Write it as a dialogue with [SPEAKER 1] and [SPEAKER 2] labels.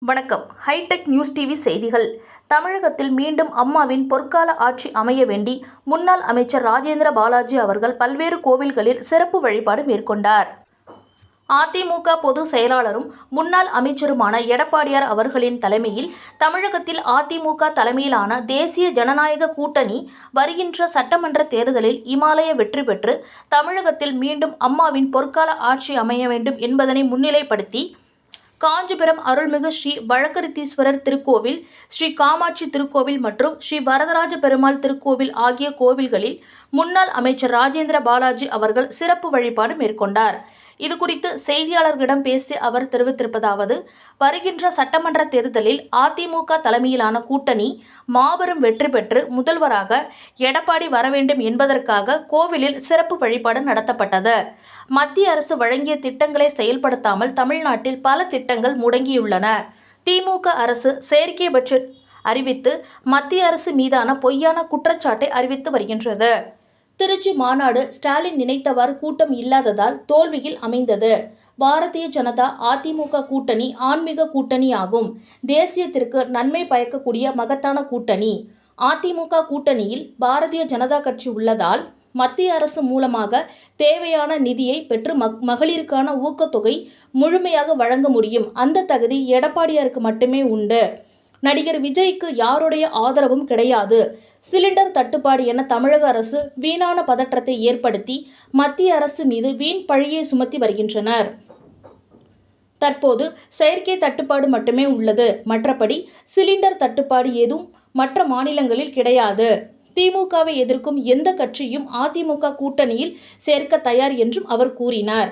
[SPEAKER 1] வணக்கம். Hitech news TV செய்திகள். தமிழகத்தில் மீண்டும் அம்மாவின் பொற்கால ஆட்சி அமைய வேண்டி முன்னாள் அமைச்சர் ராஜேந்திர பாலாஜி அவர்கள் பல்வேறு கோவில்களில் சிறப்பு வழிபாடு மேற்கொண்டார். அதிமுக பொதுச் செயலாளரும் முன்னாள் அமைச்சருமான எடப்பாடியார் அவர்களின் தலைமையில் தமிழகத்தில் அதிமுக தலைமையிலான தேசிய ஜனநாயக கூட்டணி வருகின்ற சட்டமன்ற தேர்தலில் இமாலய வெற்றி பெற்று தமிழகத்தில் மீண்டும் அம்மாவின் பொற்கால ஆட்சி அமைய வேண்டும் என்பதனை முன்னிலைப்படுத்தி காஞ்சிபுரம் அருள்மிகு ஸ்ரீ வழக்கரித்தீஸ்வரர் திருக்கோவில், ஸ்ரீ காமாட்சி திருக்கோவில் மற்றும் ஸ்ரீ வரதராஜ பெருமாள் திருக்கோவில் ஆகிய கோவில்களில் முன்னாள் அமைச்சர் ராஜேந்திர பாலாஜி அவர்கள் சிறப்பு வழிபாடு மேற்கொண்டார். இதுகுறித்து செய்தியாளர்களிடம் பேசி அவர் தெரிவித்திருப்பதாவது: வருகின்ற சட்டமன்ற தேர்தலில் அதிமுக தலைமையிலான கூட்டணி மாபெரும் வெற்றி பெற்று முதல்வராக எடப்பாடி வர வேண்டும் என்பதற்காக கோவிலில் சிறப்பு வழிபாடு நடத்தப்பட்டது. மத்திய அரசு வழங்கிய திட்டங்களை செயல்படுத்தாமல் தமிழ்நாட்டில் பல திட்டங்கள் முடங்கியுள்ளன. திமுக அரசு செயற்கை பட்ஜெட் அறிவித்து மத்திய அரசு மீதான பொய்யான குற்றச்சாட்டை அறிவித்து வருகின்றது. திருச்சி மாநாடு ஸ்டாலின் நினைத்தவாறு கூட்டம் இல்லாததால் தோல்வியில் அமைந்தது. பாரதிய ஜனதா அதிமுக கூட்டணி ஆன்மீக கூட்டணி ஆகும். தேசியத்திற்கு நன்மை பயக்கக்கூடிய மகத்தான கூட்டணி. அதிமுக கூட்டணியில் பாரதிய ஜனதா கட்சி உள்ளதால் மத்திய அரசு மூலமாக தேவையான நிதியை பெற்று மகளிருக்கான ஊக்கத்தொகை முழுமையாக வழங்க முடியும். அந்த தகுதி எடப்பாடியாருக்கு மட்டுமே உண்டு. நடிகர் விஜய்க்கு யாருடைய ஆதரவும் கிடையாது. சிலிண்டர் தட்டுப்பாடு என தமிழக அரசு வீணான பதற்றத்தை ஏற்படுத்தி மத்திய அரசு மீது வீண் பழியை சுமத்தி வருகின்றனர். தற்போது செயற்கை தட்டுப்பாடு மட்டுமே உள்ளது. மற்றபடி சிலிண்டர் தட்டுப்பாடு ஏதும் மற்ற மாநிலங்களில் கிடையாது. திமுகவை எதிர்க்கும் எந்த கட்சியும் அதிமுக கூட்டணியில் சேர்க்க தயார் என்றும் அவர் கூறினார்.